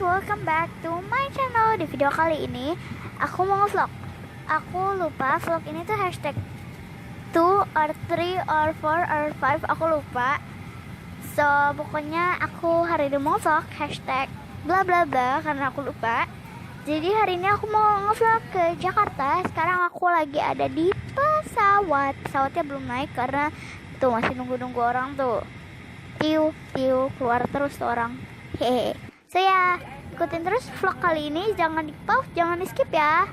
welcome back to my channel. Di video kali ini aku mau nge-vlog. Aku lupa vlog ini tuh hashtag 2 or 3 or 4 or 5, aku lupa. So pokoknya aku hari ini mau vlog hashtag bla bla bla karena aku lupa. Jadi hari ini aku mau nge-vlog ke Jakarta. Sekarang aku lagi ada di pesawat. Pesawatnya belum naik karena tuh masih nunggu-nunggu orang tuh. Tiu keluar terus tuh orang. Hehe. So ya, ikutin terus vlog kali ini, jangan di pause, jangan di skip ya.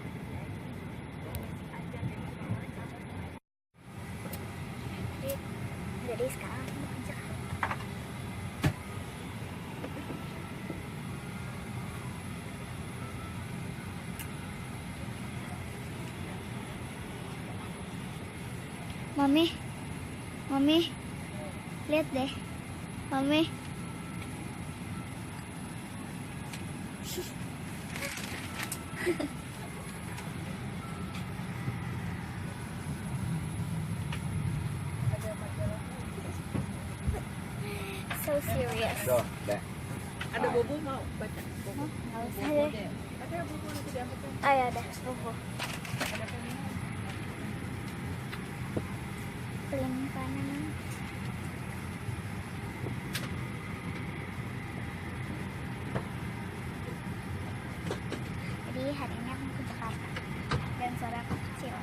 Jadi sekarang aku mau ke Jakarta. Mami, lihat deh, Mami. So serious. Ada bobo mau baca? Bobo. Nggak usah deh. Ada bobo nanti diangkat. Ah ya ada bobo. Pelin kanan. Jadi hari ini aku ke Jakarta dan suara aku kecil.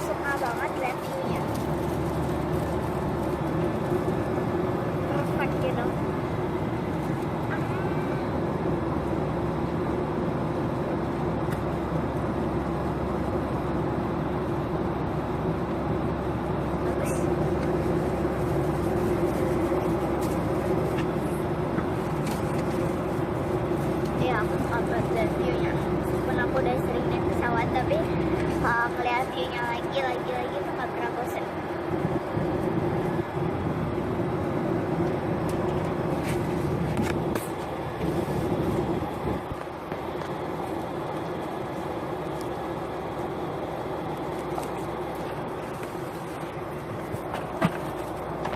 Suka banget lihat view-nya. Perfect gitu. Bagus. Ya, aku suka banget lihat view-nya. Meskipun aku udah sering naik pesawat, tapi ngeliat view-nya lagi tuh gak pernah bosan.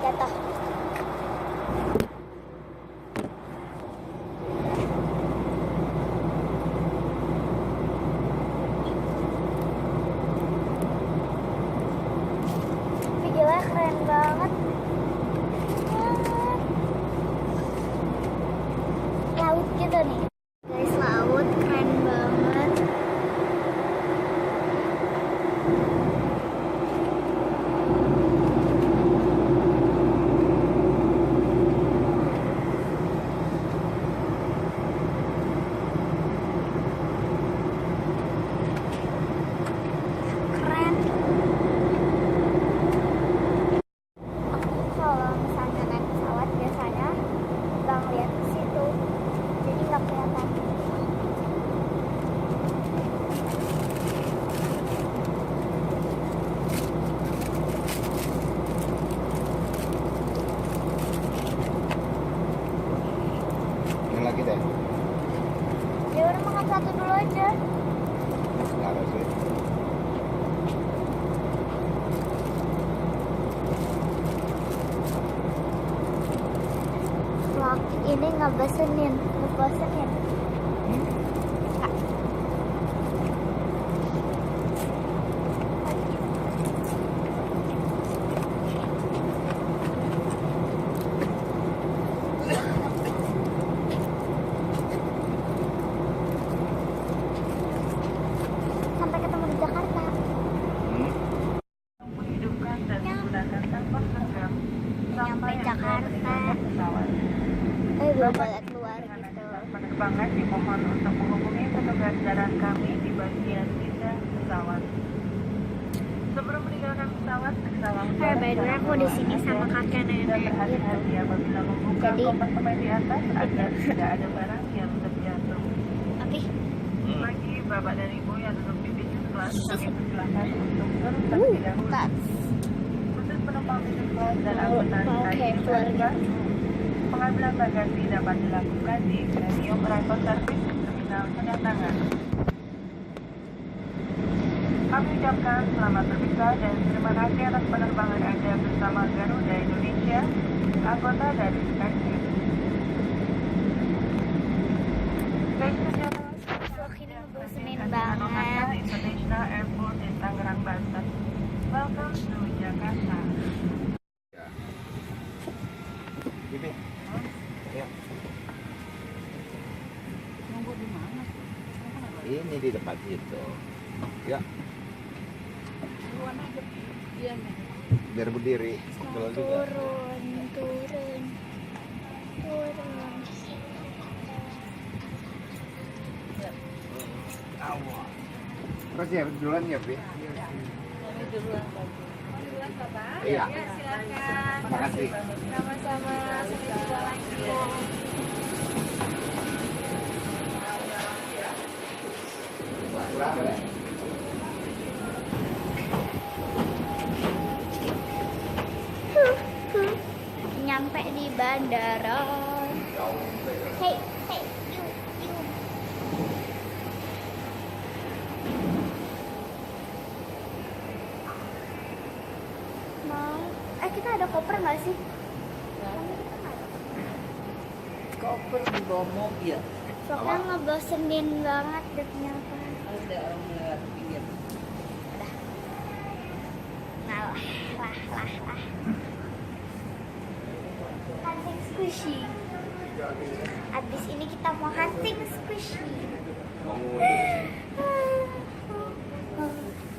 Jatuh. Gila, keren banget. Laut gitu nih. Guys, laut keren banget. aja. Kenapa sih? Vlog ini ngebosenin. Sampai ketemu di Jakarta. Menghidupkan dan menggunakan tanpa seragam Sampai Jakarta. pesawat. Belum boleh keluar gitu. Penerbangan dimohon untuk menghubungi petugas darat kami di bagian indah pesawat. Sebelum meninggalkan pesawat, By the way, aku di sini sama kakek nenek berhati-hati apabila membuka Jadi- kompartemen di atas agar tidak ada barang yang terjatuh. Oke. Bagi bapak dan ibu yang duduk di bisnis kelas, kami persilahkan untuk turun terlebih dahulu. Tak. Khusus penumpang bisnis kelas dan angkutan Oke, naik keluarga. kelas, pengambilan bagasi dapat dilakukan di Premium Arrival Service Terminal Kedatangan. Kami ucapkan selamat berpisah dan terima kasih atas penerbangan Anda bersama Garuda Indonesia, anggota dari SkyTeam. Vlog ini ngebosenin banget. International Airport di Tangerang, Banten. Welcome to Jakarta. Ya. Gini. Ya. Nunggu di mana? Ini di depan situ. Ya, Duluan aja. Iya, Nek. biar berdiri. Kalau juga. Turun. Terus ya duluan ya, Bi? Kami duluan, Pak. Duluan, Bapak. Iya. Ya, silakan. Makasih. Sama-sama. Sampai jumpa lagi. Nyampe di bandara. Hey, you. Mau? Kita ada koper nggak sih? Koper di bawah mobil. Soalnya ngebosenin banget duduknya. Ada orang lewat pinggir. Lah. Hunting squishy. Abis ini kita mau hunting squishy.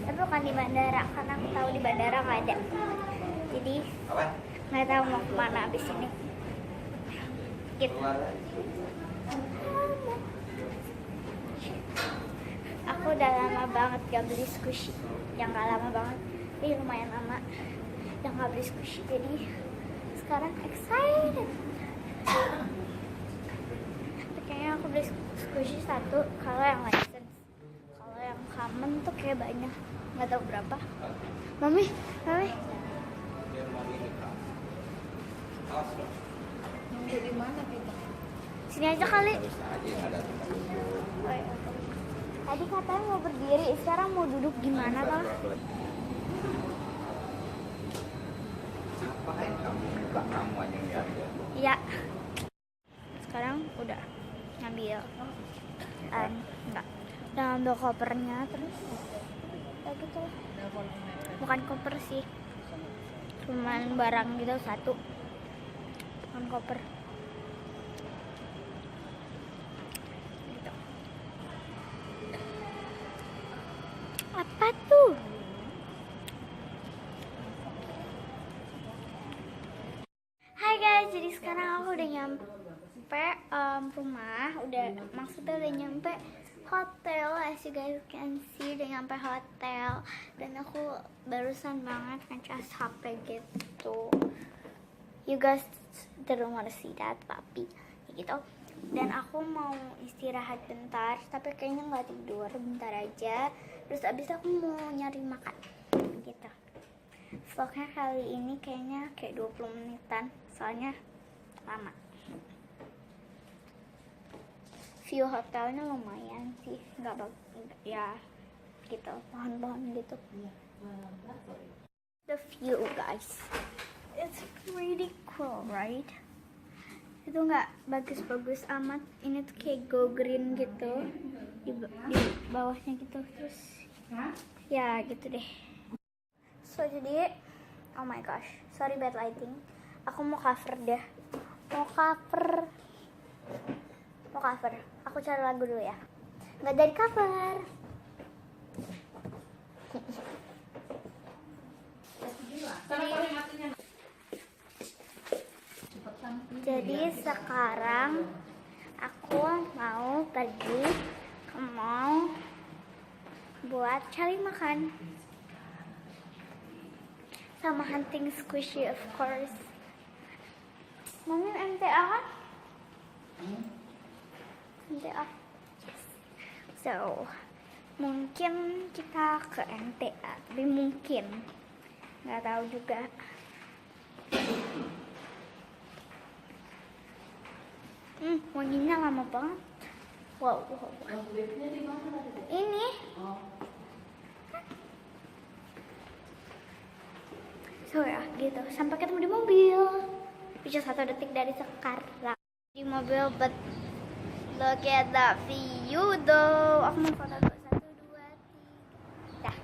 Tapi bukan di bandara, karena aku tahu di bandara nggak ada. Jadi Apa? nggak tahu mau kemana abis ini. Gitu. Aku udah lama banget gak beli squishy. Yang gak lama banget, tapi lumayan lama yang gak beli squishy. Jadi sekarang excited. Tapi kayaknya aku beli squishy satu. Kalau yang license, kalau yang common tuh kayak banyak, nggak tahu berapa. Mami. Nunggu di mana kita? Sini aja kali. Terus aja ada tempat duduk. Oh, iya. Tadi katanya mau berdiri, sekarang mau duduk gimana Pak? Ngapain kamu buka kamu aja yang lihat ya? Iya. Sekarang udah ngambil enggak. Udah ngambil kopernya terus. Ya gitu lah. Bukan koper sih. Cuman barang gitu satu. Bukan koper. Gitu. Apa tuh? Hai guys, jadi sekarang aku udah nyampe rumah, maksudnya udah nyampe hotel, as you guys can see, udah nyampe hotel, dan aku barusan banget ngecas HP gitu. You guys don't wanna see that, papi, gitu. Dan aku mau istirahat bentar, tapi kayaknya nggak tidur, bentar aja. Terus abis aku mau nyari makan, gitu. Vlognya kali ini kayaknya kayak 20 menitan, soalnya lama view hotelnya lumayan sih, nggak ya gitu, pohon-pohon gitu. The view guys, it's really cool, right? Itu nggak bagus-bagus amat, ini tuh kayak go green gitu di bawahnya gitu, terus ya gitu deh. So jadi, oh my gosh, sorry bad lighting, aku mau cover deh, mau cover, aku cari lagu dulu ya, nggak dari cover. Jadi sekarang aku mau pergi ke mall buat cari makan sama hunting squishy of course. Mami MTA kan? MTA. Yes. So mungkin kita ke MTA, tapi mungkin nggak tahu juga. Wanginya lama banget. Wow. Ini. So ya gitu, sampai ketemu di mobil. Bisa 1 detik dari sekarang di mobil, but look at that view though. Aku mau foto dulu, 1, 2, 3. Dah.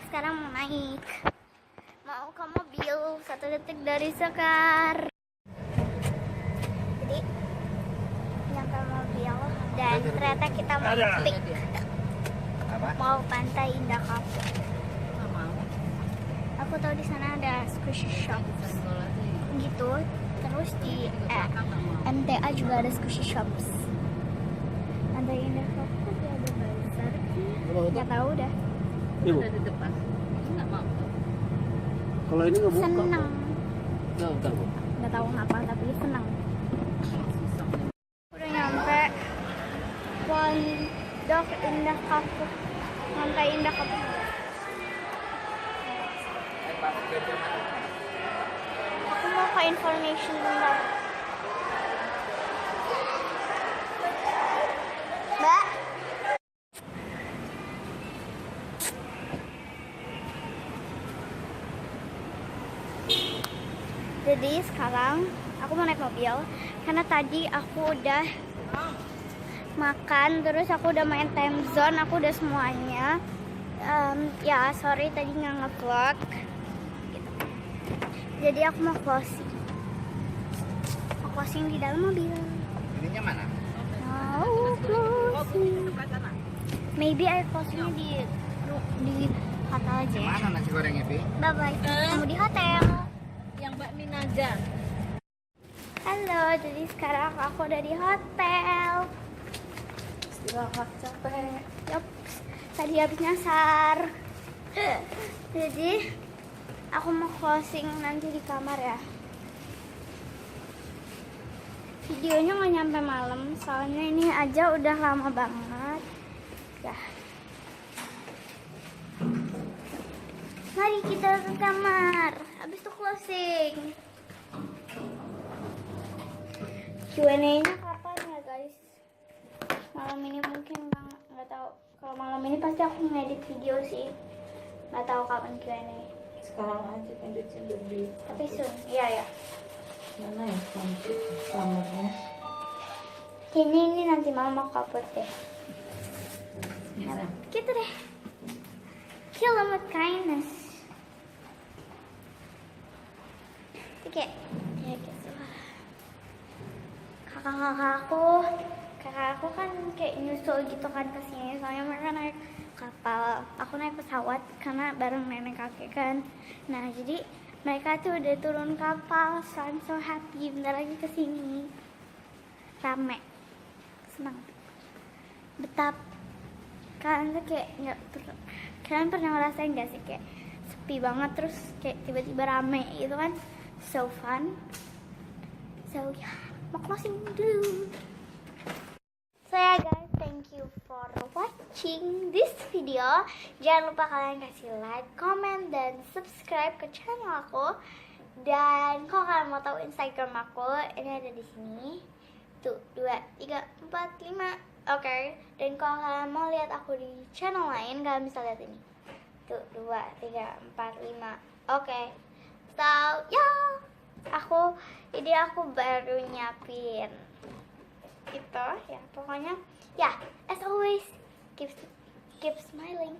Sekarang mau naik, mau ke mobil, 1 detik dari sekarang. Jadi nyampe mobil dan ternyata kita mau pick, mau Pantai Indah Kapuk. Aku tahu di sana ada squishy shop gitu, terus di MTA juga ada squishy shops. Pantai Indah Kapuk ada bazar, nggak tahu dah. Ibu, Ada di depan. Nggak mau. kalau ini nggak buka. Senang, Nggak nggak tahu ngapa tapi senang. Udah nyampe Pondok Indah Kapuk, Pantai Indah Kapuk. Aku mau ke information bentar. Mbak, jadi sekarang aku mau naik mobil karena tadi aku udah makan, terus aku udah main time zone, aku udah semuanya. Ya sorry tadi nggak nge-vlog gitu. Jadi aku mau closing di dalam mobil. Ininya mana? Mau closing. Maybe I closingnya di hotel aja ya. Mana nasi gorengnya, Pi? Bye bye. Kamu di hotel. Yang Mbak Minaga. Halo, jadi sekarang aku udah di hotel. Istirahat capek. Yup, tadi habis nyasar. Jadi aku mau closing nanti di kamar ya. Videonya nggak nyampe malam, soalnya ini aja udah lama banget. Ya. Mari kita ke kamar. Habis itu closing. Q&A-nya kapan ya guys? Malam ini mungkin nggak tahu. Kalau malam ini pasti aku ngedit video sih. Nggak tahu kapan Q&A. Sekarang aja editnya lebih. Tapi soon, iya ya. Mana ya cantik kamarnya? Ini nanti mama mau cover deh. Bisa. Gitu deh. Kill them with kindness. Itu kayak gitu. Kakak aku kan kayak nyusul gitu kan ke sini, soalnya mereka naik kapal, aku naik pesawat karena bareng nenek kakek kan. Nah jadi mereka tuh udah turun kapal, so I'm so happy. Bentar lagi ke sini, rame, senang, betap. Kalian tuh kayak nggak, kalian pernah ngerasain gak sih kayak sepi banget terus kayak tiba-tiba rame gitu kan? So fun. So ya, mau closing dulu. So ya guys, thank you for watching this video. Jangan lupa kalian kasih like, comment, dan subscribe ke channel aku. Dan kalau kalian mau tahu Instagram aku, ini ada di sini. Tuh, 2 3, 4, 5. Oke. Dan kalau kalian mau lihat aku di channel lain, kalian bisa lihat ini. Tuh, 2, 3, 4, 5. Oke. So, ya. Aku baru nyiapin itu ya, pokoknya ya, as always keep smiling.